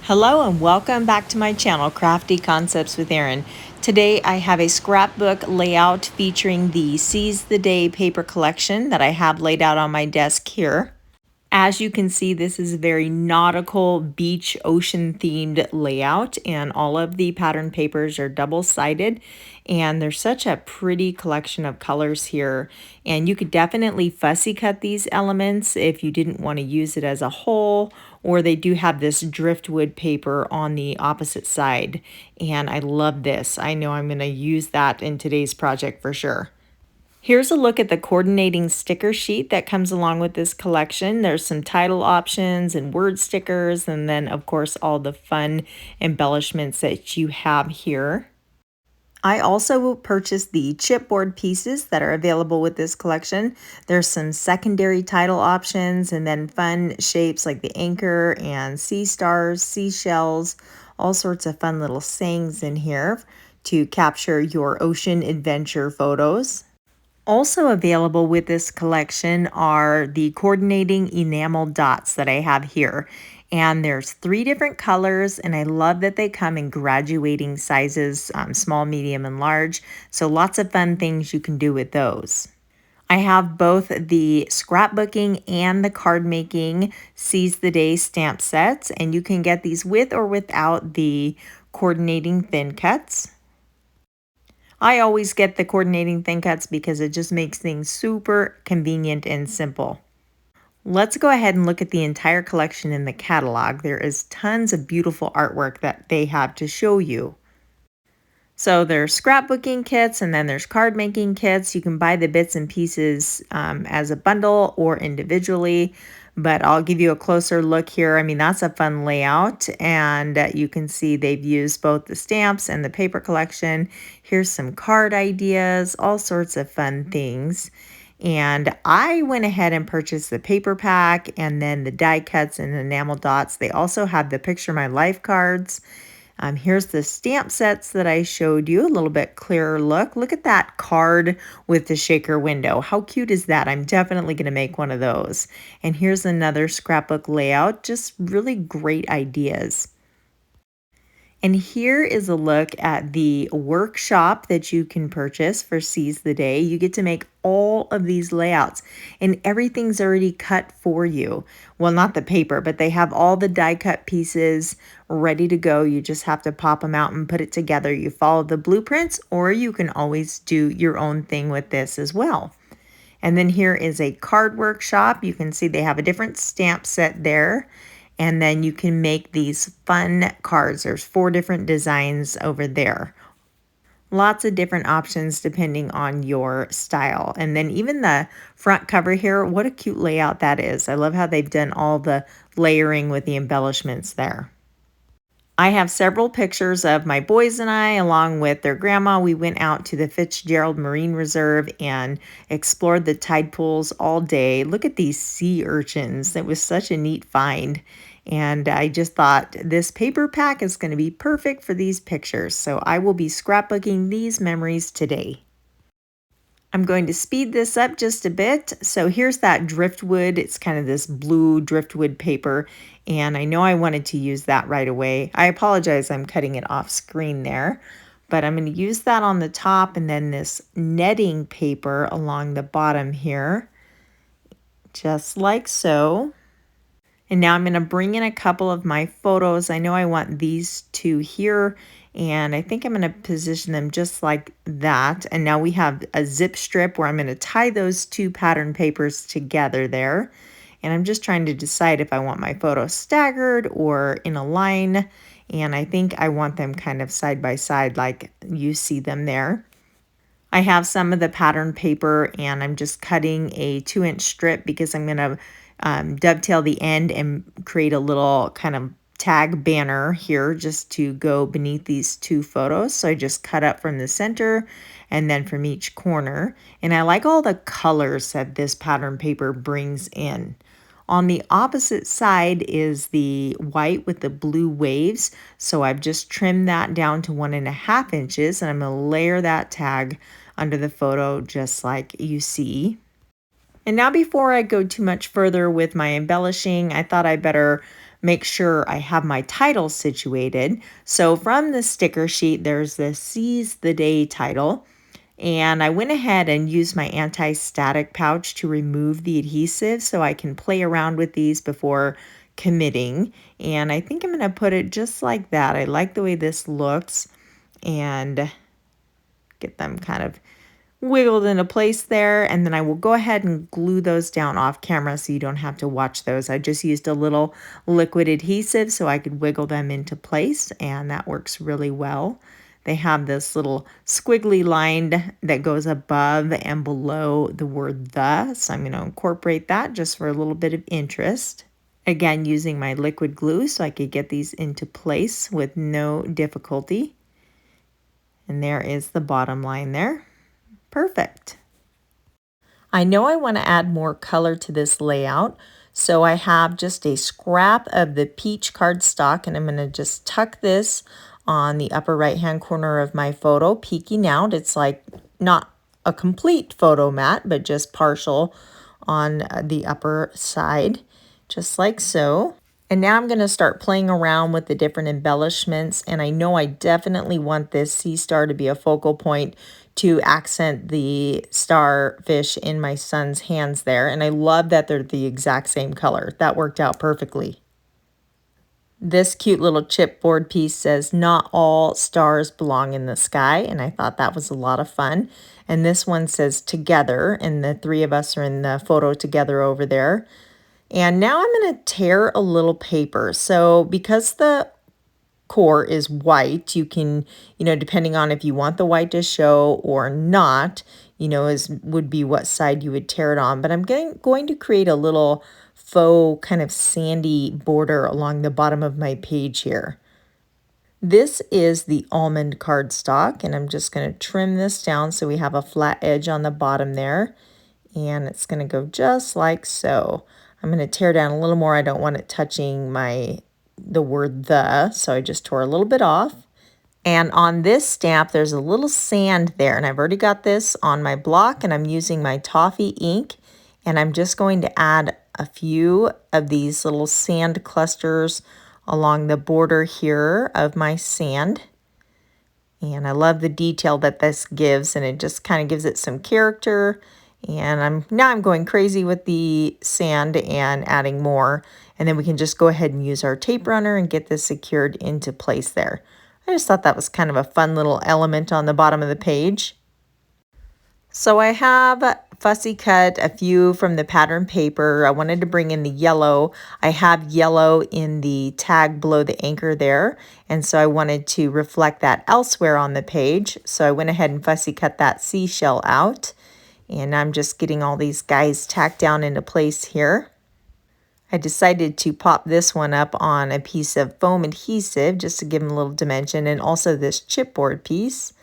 Hello and welcome back to my channel, Crafty Concepts with Erin. Today I have a scrapbook layout featuring the Seize the Day paper collection that I have laid out on my desk here. As you can see, this is a very nautical, beach, ocean themed layout, and all of the pattern papers are double-sided, and there's such a pretty collection of colors here. And you could definitely fussy cut these elements if you didn't want to use it as a whole, or they do have this driftwood paper on the opposite side, and I love this. I know I'm going to use that in today's project for sure. Here's a look at the coordinating sticker sheet that comes along with this collection. There's some title options and word stickers, and then of course all the fun embellishments that you have here. I also purchased the chipboard pieces that are available with this collection. There's some secondary title options and then fun shapes like the anchor and sea stars, seashells, all sorts of fun little sayings in here to capture your ocean adventure photos. Also available with this collection are the coordinating enamel dots that I have here. And there's 3 different colors, and I love that they come in graduating sizes, small, medium, and large. So lots of fun things you can do with those. I have both the scrapbooking and the card making Seize the Day stamp sets, and you can get these with or without the coordinating thin cuts. I always get the coordinating thin cuts because it just makes things super convenient and simple. Let's go ahead and look at the entire collection in the catalog. There is tons of beautiful artwork that they have to show you. So there's scrapbooking kits, and then there's card making kits. You can buy the bits and pieces as a bundle or individually, but I'll give you a closer look here. I mean, that's a fun layout, and you can see they've used both the stamps and the paper collection. Here's some card ideas, all sorts of fun things. And I went ahead and purchased the paper pack and then the die cuts and enamel dots. They also have the Picture My Life cards. Here's the stamp sets that I showed you, a little bit clearer look. Look at that card with the shaker window. How cute is that? I'm definitely going to make one of those. And here's another scrapbook layout, just really great ideas. And here is a look at the workshop that you can purchase for Seize the Day. You get to make all of these layouts, and everything's already cut for you. Well, not the paper, but they have all the die cut pieces ready to go. You just have to pop them out and put it together. You follow the blueprints, or you can always do your own thing with this as well. And then here is a card workshop. You can see they have a different stamp set there. And then you can make these fun cards. There's 4 different designs over there. Lots of different options depending on your style. And then even the front cover here, what a cute layout that is. I love how they've done all the layering with the embellishments there. I have several pictures of my boys and I along with their grandma. We went out to the Fitzgerald Marine Reserve and explored the tide pools all day. Look at these sea urchins. It was such a neat find. And I just thought this paper pack is going to be perfect for these pictures. So I will be scrapbooking these memories today. I'm going to speed this up just a bit. So here's that driftwood. It's kind of this blue driftwood paper, and I know I wanted to use that right away. I apologize, I'm cutting it off screen there, but I'm going to use that on the top and then this netting paper along the bottom here, just like so. And now I'm going to bring in a couple of my photos. I know I want these 2 here, and I think I'm going to position them just like that. And now we have a zip strip where I'm going to tie those 2 pattern papers together there. And I'm just trying to decide if I want my photos staggered or in a line. And I think I want them kind of side by side like you see them there. I have some of the pattern paper, and I'm just cutting a 2-inch strip because I'm going to dovetail the end and create a little kind of tag banner here just to go beneath these 2 photos. So I just cut up from the center and then from each corner. And I like all the colors that this pattern paper brings in. On the opposite side is the white with the blue waves. So I've just trimmed that down to 1.5 inches, and I'm going to layer that tag under the photo just like you see. And now before I go too much further with my embellishing, I thought I better make sure I have my title situated. So from the sticker sheet, there's the Seize the Day title. And I went ahead and used my anti-static pouch to remove the adhesive so I can play around with these before committing. And I think I'm going to put it just like that. I like the way this looks, and get them kind of wiggled into place there, and then I will go ahead and glue those down off camera so you don't have to watch those. I just used a little liquid adhesive so I could wiggle them into place, and that works really well. They have this little squiggly line that goes above and below the word the, so I'm going to incorporate that just for a little bit of interest. Again, using my liquid glue so I could get these into place with no difficulty. And there is the bottom line there. Perfect. I know I want to add more color to this layout, so I have just a scrap of the peach cardstock, and I'm going to just tuck this on the upper right hand corner of my photo, peeking out. It's like not a complete photo mat, but just partial on the upper side, just like so. And now I'm going to start playing around with the different embellishments, and I know I definitely want this sea star to be a focal point to accent the starfish in my son's hands there, and I love that they're the exact same color. That worked out perfectly. This cute little chipboard piece says, "Not all stars belong in the sky," and I thought that was a lot of fun. And this one says "Together," and the three of us are in the photo together over there. And now I'm going to tear a little paper. So because the core is white, you can, depending on if you want the white to show or not, would be what side you would tear it on. But I'm going to create a little faux kind of sandy border along the bottom of my page here. This is the almond cardstock, and I'm just going to trim this down so we have a flat edge on the bottom there. And it's going to go just like so. I'm going to tear down a little more. I don't want it touching the word the, so I just tore a little bit off. And on this stamp, there's a little sand there, and I've already got this on my block, and I'm using my Toffee ink, and I'm just going to add a few of these little sand clusters along the border here of my sand. And I love the detail that this gives, and it just kind of gives it some character. And I'm going crazy with the sand and adding more. And then we can just go ahead and use our tape runner and get this secured into place there. I just thought that was kind of a fun little element on the bottom of the page. So I have fussy cut a few from the pattern paper. I wanted to bring in the yellow. I have yellow in the tag below the anchor there, and so I wanted to reflect that elsewhere on the page. So I went ahead and fussy cut that seashell out, and I'm just getting all these guys tacked down into place here. I decided to pop this one up on a piece of foam adhesive just to give them a little dimension, and also this chipboard piece.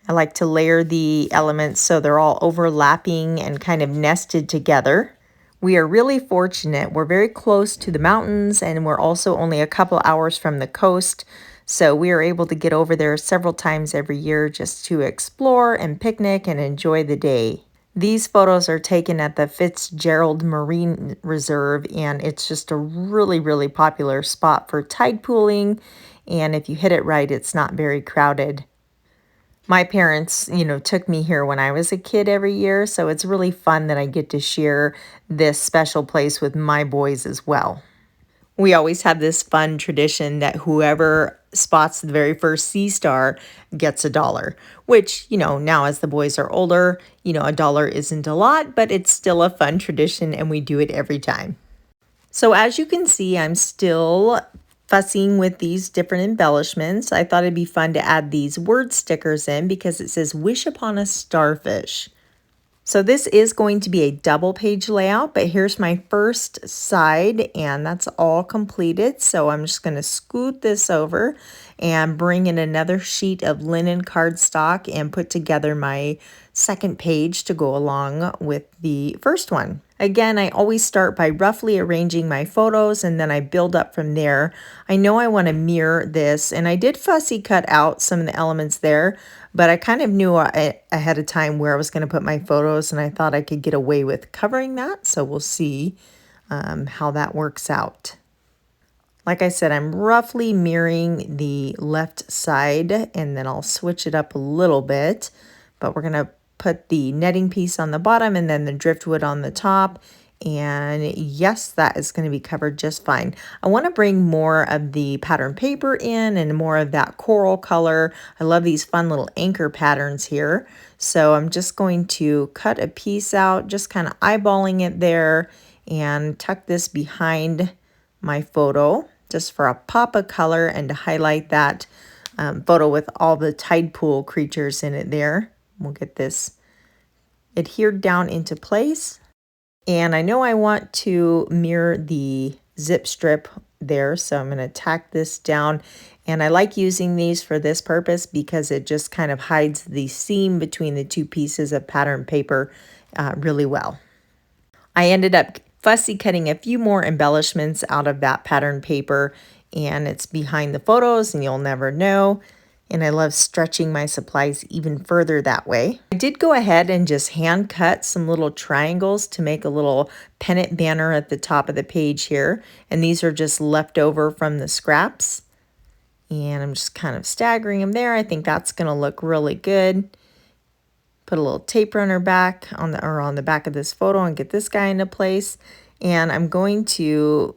I like to layer the elements so they're all overlapping and kind of nested together. We are really fortunate. We're very close to the mountains, and we're also only a couple hours from the coast. So we are able to get over there several times every year just to explore and picnic and enjoy the day. These photos are taken at the Fitzgerald Marine Reserve, and it's just a really, really popular spot for tide pooling. And if you hit it right, it's not very crowded. My parents, took me here when I was a kid every year, so it's really fun that I get to share this special place with my boys as well. We always have this fun tradition that whoever spots the very first sea star gets $1, which, now as the boys are older, $1 isn't a lot, but it's still a fun tradition, and we do it every time. So as you can see, I'm still fussing with these different embellishments. I thought it'd be fun to add these word stickers in because it says "Wish upon a starfish." So this is going to be a double page layout, but here's my first side, and that's all completed. So I'm just going to scoot this over and bring in another sheet of linen cardstock and put together my second page to go along with the first one. Again, I always start by roughly arranging my photos, and then I build up from there. I know I want to mirror this, and I did fussy cut out some of the elements there, but I kind of knew ahead of time where I was going to put my photos, and I thought I could get away with covering that. So we'll see how that works out. Like I said, I'm roughly mirroring the left side, and then I'll switch it up a little bit. But we're going to put the netting piece on the bottom and then the driftwood on the top. And yes, that is going to be covered just fine. I want to bring more of the pattern paper in and more of that coral color. I love these fun little anchor patterns here. So I'm just going to cut a piece out, just kind of eyeballing it there, and tuck this behind my photo just for a pop of color and to highlight that photo with all the tide pool creatures in it there. We'll get this adhered down into place. And I know I want to mirror the zip strip there, so I'm going to tack this down. And I like using these for this purpose because it just kind of hides the seam between the two pieces of pattern paper really well. I ended up fussy cutting a few more embellishments out of that pattern paper, and it's behind the photos and you'll never know. And I love stretching my supplies even further that way. I did go ahead and just hand cut some little triangles to make a little pennant banner at the top of the page here. And these are just left over from the scraps. And I'm just kind of staggering them there. I think that's going to look really good. Put a little tape runner back on the back of this photo and get this guy into place. And I'm going to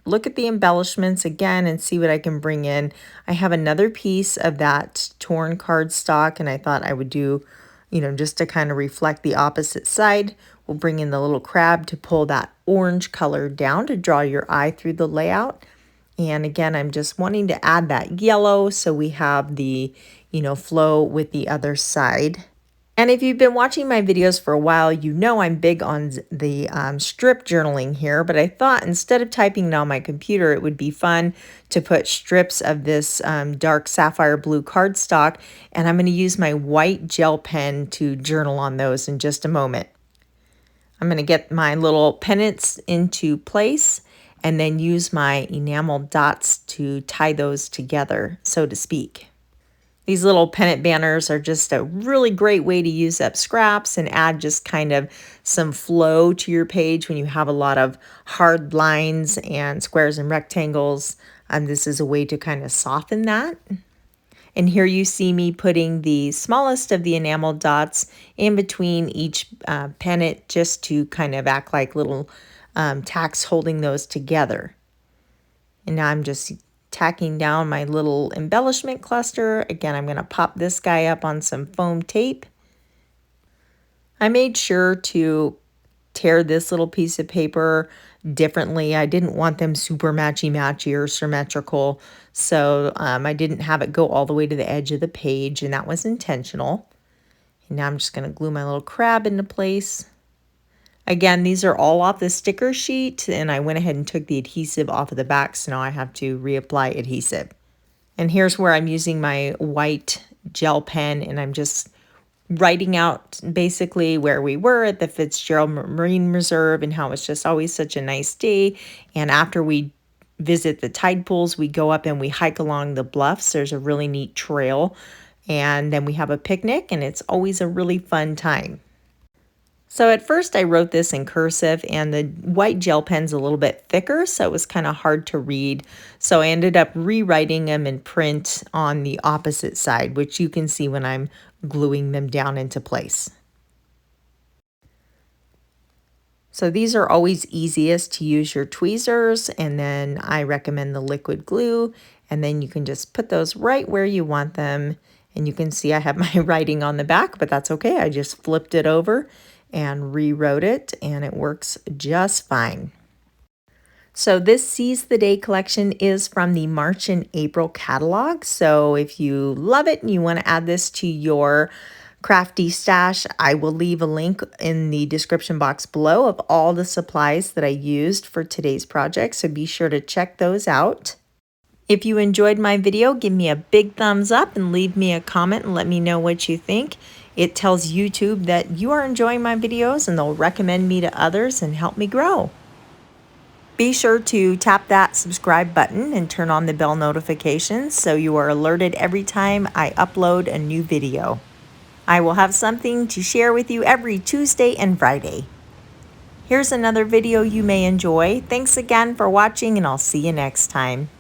look at the embellishments again and see what I can bring in. I have another piece of that torn cardstock, and I thought I would do, just to kind of reflect the opposite side. We'll bring in the little crab to pull that orange color down to draw your eye through the layout. And again, I'm just wanting to add that yellow so we have the, flow with the other side. And if you've been watching my videos for a while, you know I'm big on the strip journaling here, but I thought instead of typing it on my computer, it would be fun to put strips of this dark sapphire blue cardstock, and I'm going to use my white gel pen to journal on those in just a moment. I'm going to get my little pennants into place and then use my enamel dots to tie those together, so to speak. These little pennant banners are just a really great way to use up scraps and add just kind of some flow to your page when you have a lot of hard lines and squares and rectangles. This is a way to kind of soften that. And here you see me putting the smallest of the enamel dots in between each pennant just to kind of act like little tacks holding those together. And now I'm just tacking down my little embellishment cluster. Again, I'm going to pop this guy up on some foam tape. I made sure to tear this little piece of paper differently. I didn't want them super matchy-matchy or symmetrical, so I didn't have it go all the way to the edge of the page, and that was intentional. And now I'm just going to glue my little crab into place. Again, these are all off the sticker sheet, and I went ahead and took the adhesive off of the back, so now I have to reapply adhesive. And here's where I'm using my white gel pen, and I'm just writing out basically where we were at the Fitzgerald Marine Reserve and how it's just always such a nice day. And after we visit the tide pools, we go up and we hike along the bluffs. There's a really neat trail, and then we have a picnic, and it's always a really fun time. So at first I wrote this in cursive, and the white gel pen's a little bit thicker, so it was kind of hard to read. So I ended up rewriting them in print on the opposite side, which you can see when I'm gluing them down into place. So these are always easiest to use your tweezers, and then I recommend the liquid glue, and then you can just put those right where you want them. And you can see I have my writing on the back, but that's okay. I just flipped it over and rewrote it, and it works just fine. So this Seize the Day collection is from the March and April catalog. So if you love it and you want to add this to your crafty stash, I will leave a link in the description box below of all the supplies that I used for today's project. So be sure to check those out. If you enjoyed my video, give me a big thumbs up and leave me a comment and let me know what you think. It tells YouTube that you are enjoying my videos, and they'll recommend me to others and help me grow. Be sure to tap that subscribe button and turn on the bell notifications so you are alerted every time I upload a new video. I will have something to share with you every Tuesday and Friday. Here's another video you may enjoy. Thanks again for watching, and I'll see you next time.